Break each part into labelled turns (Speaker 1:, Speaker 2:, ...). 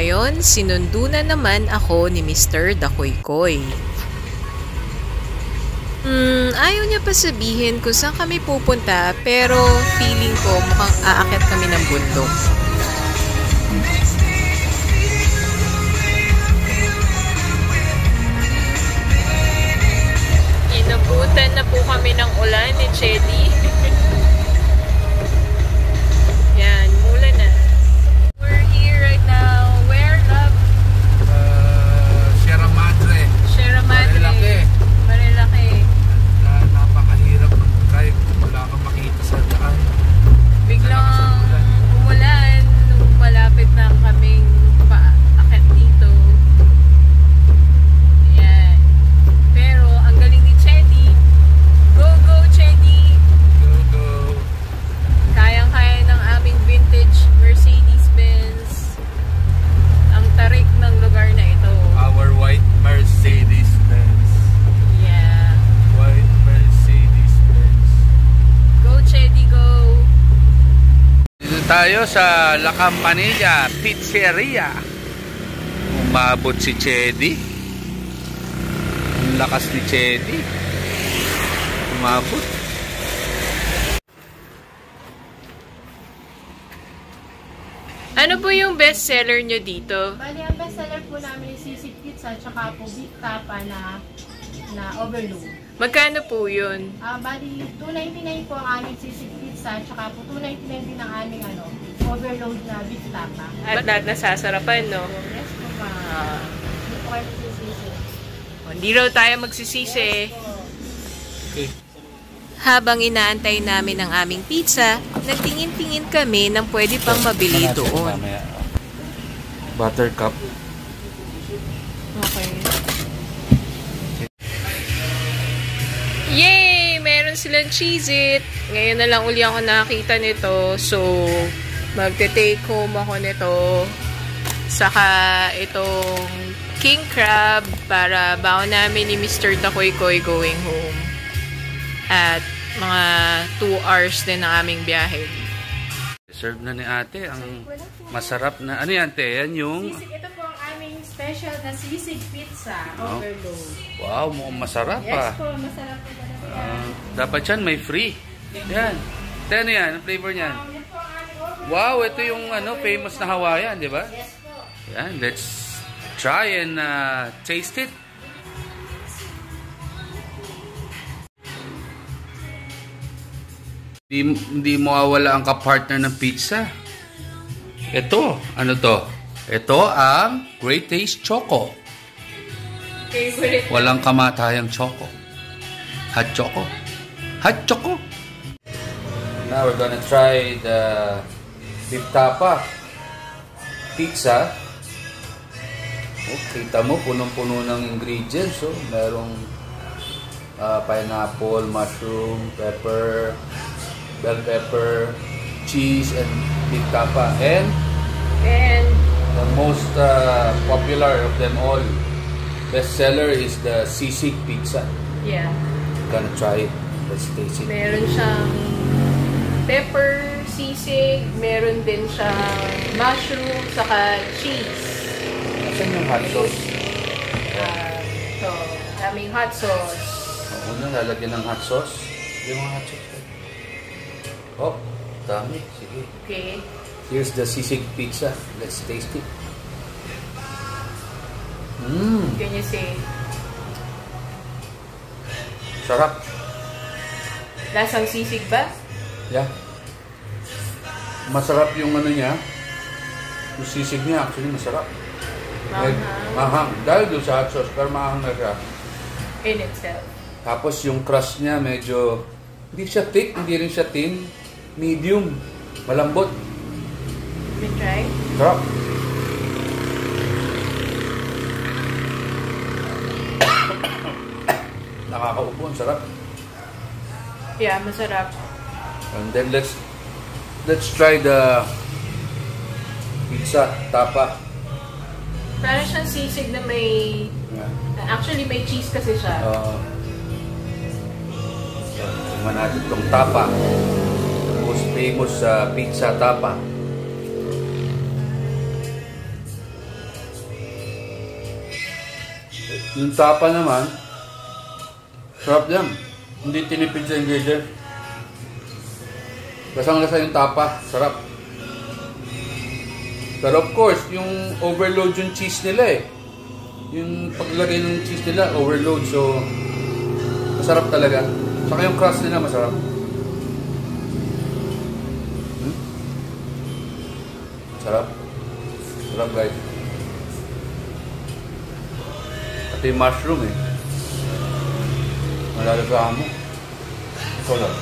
Speaker 1: ngayon, sinundo na naman ako ni Mr. Dakoy-koy. Ayaw niya pa sabihin kung saan kami pupunta, pero feeling ko mukhang aakyat kami ng bundok. Inabutan na po kami ng ulan ni Chedi. Yan, mula na. We're here right now. Where, love?
Speaker 2: Sierra Madre.
Speaker 1: Sierra Madre.
Speaker 2: Marilaki.
Speaker 1: Marilaki.
Speaker 2: Napakahirap mag-drive. Wala kang makita sa daan.
Speaker 1: Biglang umulan nung malapit na kaming paakit dito. Ayan. Pero ang galing ni Chedi. Go, go, Chedi!
Speaker 2: Go, go.
Speaker 1: Kayang-kaya ng aming vintage Mercedes-Benz. Ang tarik ng lugar na ito.
Speaker 2: Our white Mercedes-Benz.
Speaker 1: Yeah.
Speaker 2: White Mercedes-Benz.
Speaker 1: Go, Chedi, go!
Speaker 2: Dito tayo sa La Campanilla Pizzeria. Umabot si Chedi. Ang lakas ni Chedi. Umabot.
Speaker 1: Ano po yung best seller nyo dito?
Speaker 3: Bali, ang bestseller po namin is sisig pizza tsaka po beef tapa na overload.
Speaker 1: Magkano po yun?
Speaker 3: Bali, $2.99 po ang aming sisig pizza tsaka po $2.99 din ang aming overload na beef tapa.
Speaker 1: At lahat nasasarapan, no?
Speaker 3: Yes po ba? Hindi po kayo sisisi.
Speaker 1: Hindi raw tayo magsisisi.
Speaker 2: Okay.
Speaker 1: Habang inaantay namin ang aming pizza, nagtingin-tingin kami ng pwede pang mabili doon.
Speaker 2: Buttercup.
Speaker 1: Okay. Yay! Meron silang Cheez-It. Ngayon na lang uli ako nakita nito. So, magte-take home ako nito. Saka itong king crab para baon namin ni Mr. Dakoy-koy going home. At mga 2 hours din ang aming biyahe.
Speaker 2: Serve na ni ate ang masarap na. Ano yan, te? Yan yung...
Speaker 3: Sisig, ito po ang aming special na sisig pizza overload.
Speaker 2: Wow, mukhang masarap
Speaker 3: Yes po, masarap po talaga yan.
Speaker 2: Dapat yan, may free. Yan. Te, ano yan? Ang flavor niyan?
Speaker 3: Yan po ang aming overload.
Speaker 2: Wow, ito yung famous na Hawaiian, di ba?
Speaker 3: Yes po.
Speaker 2: Yan, let's try and taste it. Hindi mawawala ang kapartner ng pizza. Ito, ano to? Ito ang Great Taste Choco.
Speaker 1: Favorite.
Speaker 2: Walang kamatayang choco. Hot choco. Hot choco. Now we're gonna try the beef tapa pizza. Oh, kita mo, punong-puno ng ingredients. So, merong pineapple, mushroom, pepper, bell pepper, cheese, and beef tapa. And the most popular of them all, bestseller is the sisig pizza.
Speaker 1: Yeah.
Speaker 2: Gonna try it. Let's taste it.
Speaker 1: Meron siyang pepper, sisig, meron din siyang mushroom, saka cheese.
Speaker 2: Asan yung hot sauce?
Speaker 1: Ito, aming hot sauce.
Speaker 2: Una, lalagyan ng hot sauce. Yung mga hot sauce. Oh, dami. Sige.
Speaker 1: Okay.
Speaker 2: Here's the sisig pizza. Let's taste it.
Speaker 1: Can you say?
Speaker 2: Sarap.
Speaker 1: Lasang sisig ba?
Speaker 2: Yeah. Masarap yung ano niya. Yung sisig niya, actually masarap. Mahang. Dahil doon sa hot sauce, pero mahang na siya.
Speaker 1: In itself.
Speaker 2: Tapos yung crust niya medyo, hindi siya thick, hindi rin siya thin. Medium. Malambot.
Speaker 1: Can try?
Speaker 2: Sarap. Nakakaupo, ang sarap.
Speaker 1: Yeah, masarap.
Speaker 2: And then let's try the pizza tapa.
Speaker 1: Parang siyang sisig na may... Actually, may cheese kasi siya.
Speaker 2: Tingnan natin itong tapa. Most famous pizza tapa. Yung tapa naman, sarap yan. Hindi tinipid sa ingredient. Lasang-lasa yung tapa, sarap. Pero of course, yung overload yung cheese nila eh. Yung paglagay ng cheese nila, overload. So, masarap talaga. Saka yung crust nila masarap. Sarap. Sarap guys. Ito yung mushroom eh. Malalasahan mo. Ito lang.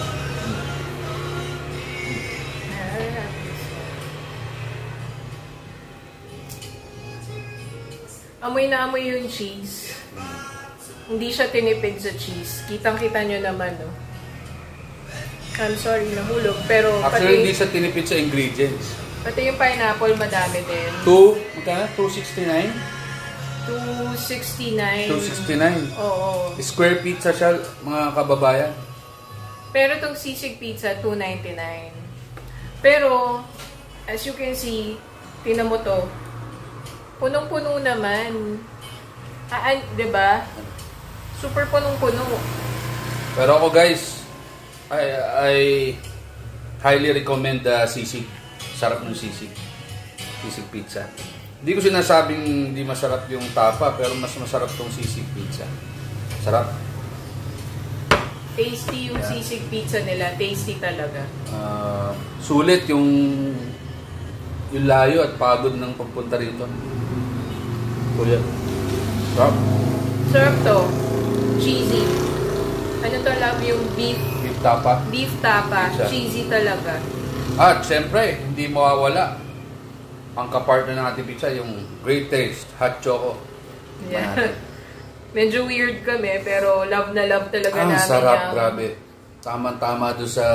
Speaker 1: Amoy na amoy yung cheese. Hindi siya tinipid sa cheese. Kitang-kita nyo naman, no? I'm sorry, nahulog. Pero
Speaker 2: actually, hindi siya tinipid sa ingredients.
Speaker 1: Pati yung pineapple, madami din.
Speaker 2: Magkano? 269?
Speaker 1: 269.
Speaker 2: 269.
Speaker 1: Oo.
Speaker 2: Square pizza siya, mga kababayan.
Speaker 1: Pero itong sisig pizza, 299. Pero, as you can see, tinan mo to. Punong-puno naman. Diba? Super punong-puno.
Speaker 2: Pero ako guys, I highly recommend sisig. Sarap ng sisig. Sisig pizza. Hindi ko sinasabing hindi masarap yung tapa, pero mas masarap tong sisig pizza. Sarap.
Speaker 1: Tasty yung sisig pizza nila. Tasty talaga.
Speaker 2: Sulit yung layo at pagod ng pagpunta rito. Sulit. Sarap.
Speaker 1: Sarap to. Cheesy. Ano to, love? Yung beef.
Speaker 2: Beef tapa.
Speaker 1: Beef tapa.
Speaker 2: Pizza.
Speaker 1: Cheesy talaga.
Speaker 2: At syempre, hindi mawawala ang kapartner ng ating pizza, yung Great Taste Hot Choco.
Speaker 1: Yeah. Medyo weird kami, pero love na love talaga namin.
Speaker 2: Sarap, grabe. Tama-tama doon sa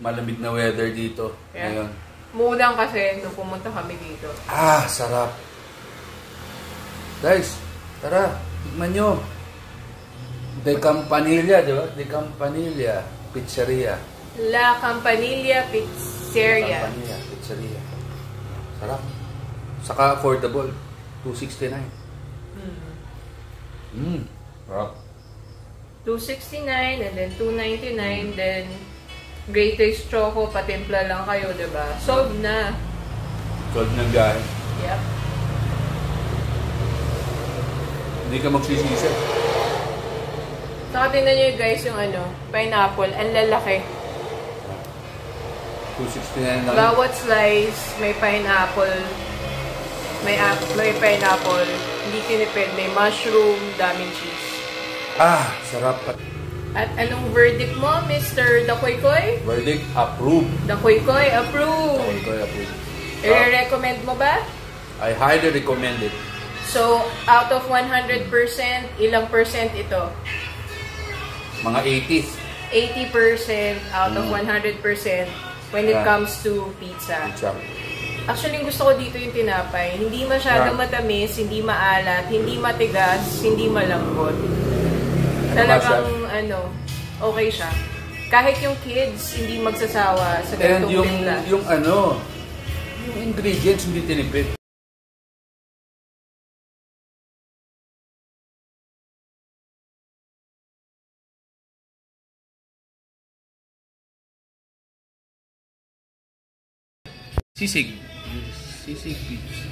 Speaker 2: malamig na weather dito.
Speaker 1: Yeah.
Speaker 2: Ngayon.
Speaker 1: Mulang kasi nung pumunta kami dito.
Speaker 2: Sarap. Guys, tara, tignan nyo. De Campanilla, di ba? De Campanilla Pizzeria.
Speaker 1: La Campanilla Pizzeria.
Speaker 2: Campanilla Pizzeria. Sarap. Saka affordable. 269. Sarap.
Speaker 1: 269 and then 299, then Great Taste Choco, patimpla lang kayo, diba? Solve na.
Speaker 2: Solve na guys.
Speaker 1: Yep.
Speaker 2: Hindi ka magsisisi.
Speaker 1: Saka tingnan nyo guys yung pineapple, ang lalaki.
Speaker 2: 269 lang.
Speaker 1: Bawat slice, may pineapple. May pineapple. Hindi tinipid. May mushroom, daming cheese.
Speaker 2: Sarap.
Speaker 1: At anong verdict mo, Mr. Dakoy-koy?
Speaker 2: Verdict, approve.
Speaker 1: Dakoy-koy, approve.
Speaker 2: Dakoy-koy, approve.
Speaker 1: I-recommend mo ba?
Speaker 2: I highly recommend it.
Speaker 1: So, out of 100%, ilang percent ito?
Speaker 2: Mga 80.
Speaker 1: 80% out of 100% when it comes to pizza. Actually, gusto ko dito yung tinapay. Hindi masyadong matamis, hindi maalat, hindi matigas, hindi malambot. Talagang, okay siya. Kahit yung kids, hindi magsasawa sa ganitong timpla.
Speaker 2: And yung ingredients hindi tinipid. Sisig. Sisig pizza.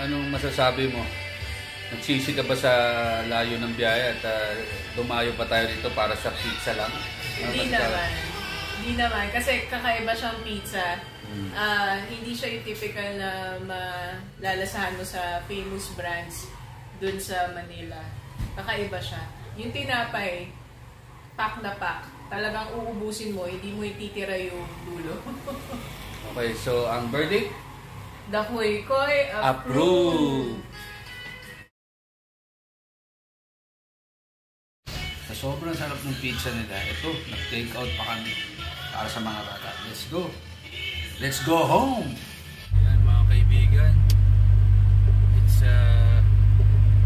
Speaker 2: Anong masasabi mo? Nagsisig ka ba sa layo ng biyaya at dumayo pa tayo dito para sa pizza lang?
Speaker 1: Hindi naman. Hindi naman. Kasi kakaiba siyang pizza. Hindi siya yung typical na malalasahan mo sa famous brands dun sa Manila. Kakaiba siya. Yung tinapay, pack na pack. Talagang uubusin mo, hindi mo ititira yung dulo.
Speaker 2: Okay, so ang verdict?
Speaker 1: Dakoy-koy,
Speaker 2: approve! Sa sobrang sarap ng pizza nila, ito, nag-take out pa kami para sa mga bata. Let's go! Let's go home! Yan mga kaibigan, it's a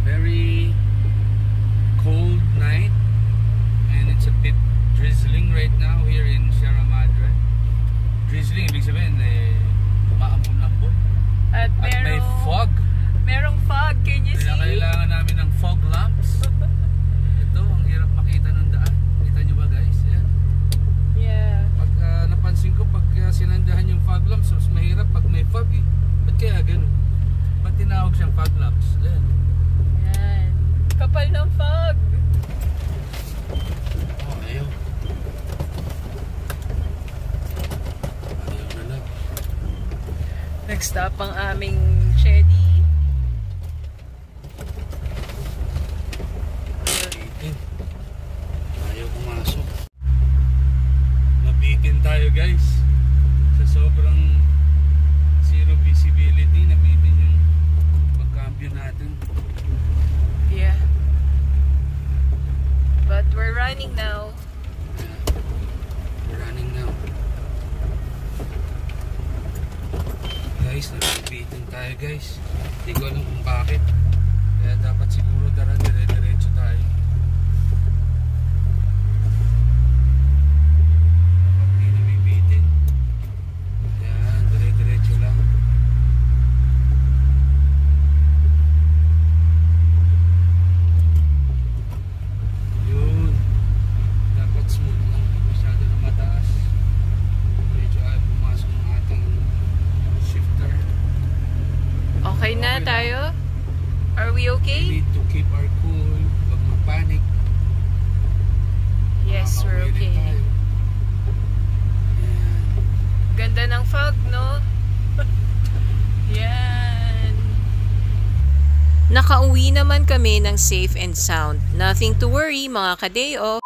Speaker 2: very cold night and it's a bit drizzling right now here in Sierra Madre. Drizzling, ibig sabihin, umaambon
Speaker 1: Nag-stop ang aming Chedi.
Speaker 2: Ayaw pumasok. Nabitin tayo guys. Sa sobrang zero visibility, nabitin yung pagkambyo natin.
Speaker 1: Yeah. But we're running now.
Speaker 2: We're running now. Guys, nabitin tayo guys. Hindi ko alam kung bakit. Kaya dapat siguro dire-diretso tayo. Dapat hindi nabibitin. Yan, dire-diretso lang. Yun. Dapat smooth lang. Masyado na mataas. Medyo ayaw pumasok ng ating shifter.
Speaker 1: Okay na tayo? Are we
Speaker 2: We
Speaker 1: okay?
Speaker 2: need to keep our cool. Huwag mag-panic.
Speaker 1: Yes, we're
Speaker 2: Makakauwi rin
Speaker 1: okay.
Speaker 2: tayo. Yan.
Speaker 1: Ganda ng fog, no? Yan. Nakauwi naman kami ng safe and sound. Nothing to worry, mga kadeo.